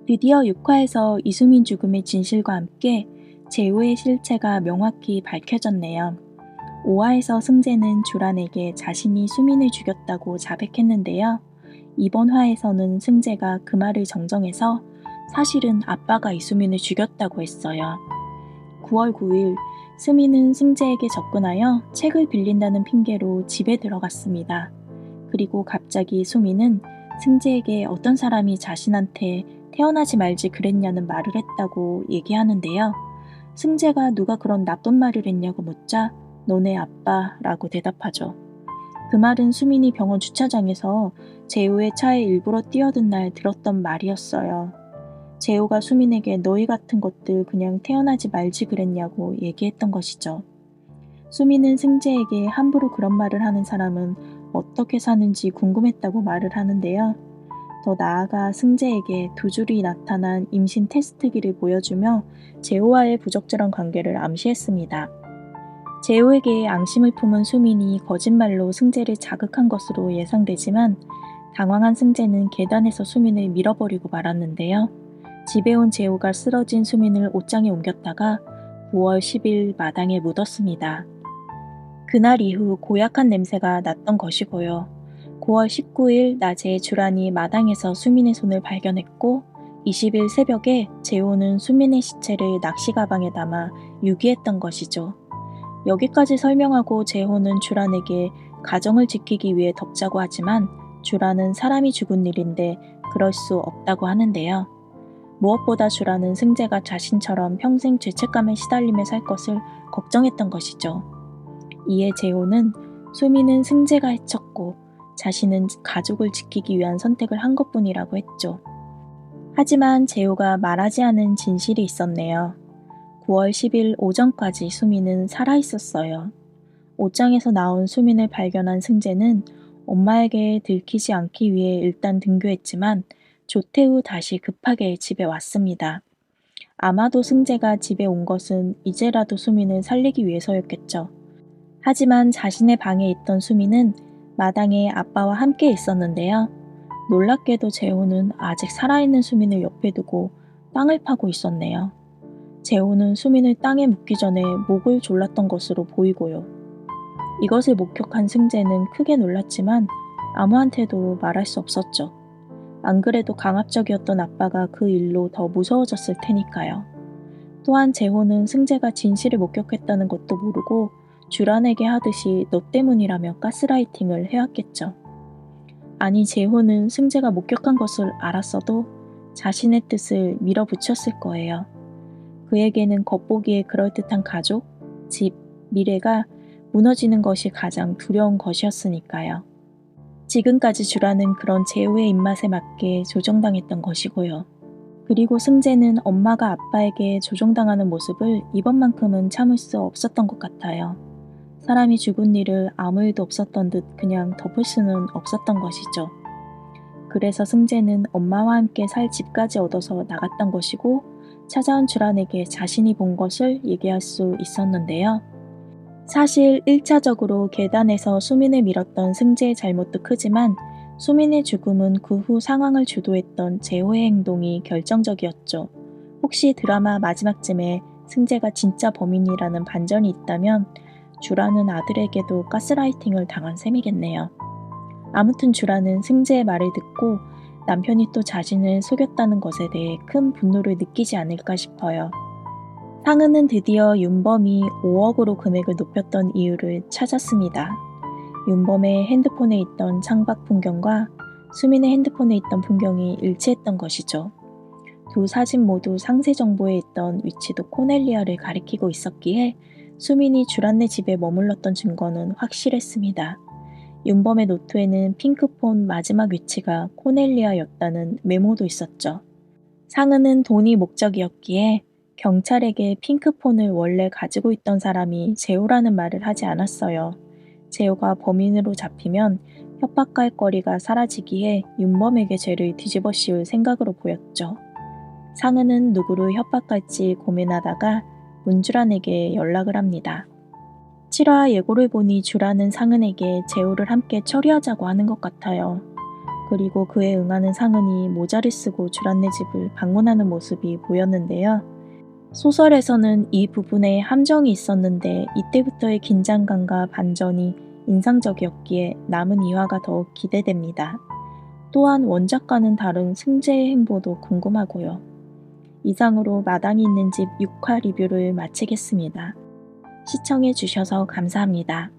드디어 6화에서 이수민 죽음의 진실과 함께 재우의 실체가 명확히 밝혀졌네요. 5화에서 승재는 주란에게 자신이 수민을 죽였다고 자백했는데요. 이번 화에서는 승재가 그 말을 정정해서 사실은 아빠가 이수민을 죽였다고 했어요. 9월 9일 수민은 승재에게 접근하여 책을 빌린다는 핑계로 집에 들어갔습니다. 그리고 갑자기 수민은 승재에게 어떤 사람이 자신한테 태어나지 말지 그랬냐는 말을 했다고 얘기하는데요. 승재가 누가 그런 나쁜 말을 했냐고 묻자 너네 아빠라고 대답하죠. 그 말은 수민이 병원 주차장에서 재우의 차에 일부러 뛰어든 날 들었던 말이었어요. 재우가 수민에게 너희 같은 것들 그냥 태어나지 말지 그랬냐고 얘기했던 것이죠. 수민은 승재에게 함부로 그런 말을 하는 사람은 어떻게 사는지 궁금했다고 말을 하는데요. 더 나아가 승재에게 두 줄이 나타난 임신 테스트기를 보여주며 재우와의 부적절한 관계를 암시했습니다. 재우에게 앙심을 품은 수민이 거짓말로 승재를 자극한 것으로 예상되지만 당황한 승재는 계단에서 수민을 밀어버리고 말았는데요. 집에 온 재우가 쓰러진 수민을 옷장에 옮겼다가 9월 10일 마당에 묻었습니다. 그날 이후 고약한 냄새가 났던 것이고요. 9월 19일 낮에 주란이 마당에서 수민의 손을 발견했고 20일 새벽에 재호는 수민의 시체를 낚시 가방에 담아 유기했던 것이죠. 여기까지 설명하고 재호는 주란에게 가정을 지키기 위해 덮자고 하지만 주란은 사람이 죽은 일인데 그럴 수 없다고 하는데요. 무엇보다 주란은 승재가 자신처럼 평생 죄책감에 시달리며 살 것을 걱정했던 것이죠. 이에 재호는 수민은 승재가 해쳤고 자신은 가족을 지키기 위한 선택을 한 것뿐이라고 했죠. 하지만 재호가 말하지 않은 진실이 있었네요. 9월 10일 오전까지 수민은 살아있었어요. 옷장에서 나온 수민을 발견한 승재는 엄마에게 들키지 않기 위해 일단 등교했지만 조퇴 후 다시 급하게 집에 왔습니다. 아마도 승재가 집에 온 것은 이제라도 수민을 살리기 위해서였겠죠. 하지만 자신의 방에 있던 수민은 마당에 아빠와 함께 있었는데요. 놀랍게도 재호는 아직 살아있는 수민을 옆에 두고 땅을 파고 있었네요. 재호는 수민을 땅에 묻기 전에 목을 졸랐던 것으로 보이고요. 이것을 목격한 승재는 크게 놀랐지만 아무한테도 말할 수 없었죠. 안 그래도 강압적이었던 아빠가 그 일로 더 무서워졌을 테니까요. 또한 재호는 승재가 진실을 목격했다는 것도 모르고 주란에게 하듯이 너 때문이라며 가스라이팅을 해왔겠죠. 아니 재호는 승재가 목격한 것을 알았어도 자신의 뜻을 밀어붙였을 거예요. 그에게는 겉보기에 그럴듯한 가족, 집, 미래가 무너지는 것이 가장 두려운 것이었으니까요. 지금까지 주란은 그런 재호의 입맛에 맞게 조종당했던 것이고요. 그리고 승재는 엄마가 아빠에게 조종당하는 모습을 이번만큼은 참을 수 없었던 것 같아요. 사람이 죽은 일을 아무 일도 없었던 듯 그냥 덮을 수는 없었던 것이죠. 그래서 승재는 엄마와 함께 살 집까지 얻어서 나갔던 것이고 찾아온 주란에게 자신이 본 것을 얘기할 수 있었는데요. 사실 1차적으로 계단에서 수민을 밀었던 승재의 잘못도 크지만 수민의 죽음은 그 후 상황을 주도했던 재호의 행동이 결정적이었죠. 혹시 드라마 마지막쯤에 승재가 진짜 범인이라는 반전이 있다면 주란은 아들에게도 가스라이팅을 당한 셈이겠네요. 아무튼 주란은 승재의 말을 듣고 남편이 또 자신을 속였다는 것에 대해 큰 분노를 느끼지 않을까 싶어요. 상은은 드디어 윤범이 5억으로 금액을 높였던 이유를 찾았습니다. 윤범의 핸드폰에 있던 창밖 풍경과 수민의 핸드폰에 있던 풍경이 일치했던 것이죠. 두 사진 모두 상세 정보에 있던 위치도 코넬리아를 가리키고 있었기에 수민이 주란네 집에 머물렀던 증거는 확실했습니다. 윤범의 노트에는 핑크폰 마지막 위치가 코넬리아였다는 메모도 있었죠. 상은은 돈이 목적이었기에 경찰에게 핑크폰을 원래 가지고 있던 사람이 재호라는 말을 하지 않았어요. 재호가 범인으로 잡히면 협박할 거리가 사라지기에 윤범에게 죄를 뒤집어 씌울 생각으로 보였죠. 상은은 누구를 협박할지 고민하다가 문주란에게 연락을 합니다. 7화 예고를 보니 주란은 상은에게 재호를 함께 처리하자고 하는 것 같아요. 그리고 그에 응하는 상은이 모자를 쓰고 주란네 집을 방문하는 모습이 보였는데요. 소설에서는 이 부분에 함정이 있었는데 이때부터의 긴장감과 반전이 인상적이었기에 남은 이화가 더욱 기대됩니다. 또한 원작과는 다른 승재의 행보도 궁금하고요. 이상으로 마당이 있는 집 6화 리뷰를 마치겠습니다. 시청해 주셔서 감사합니다.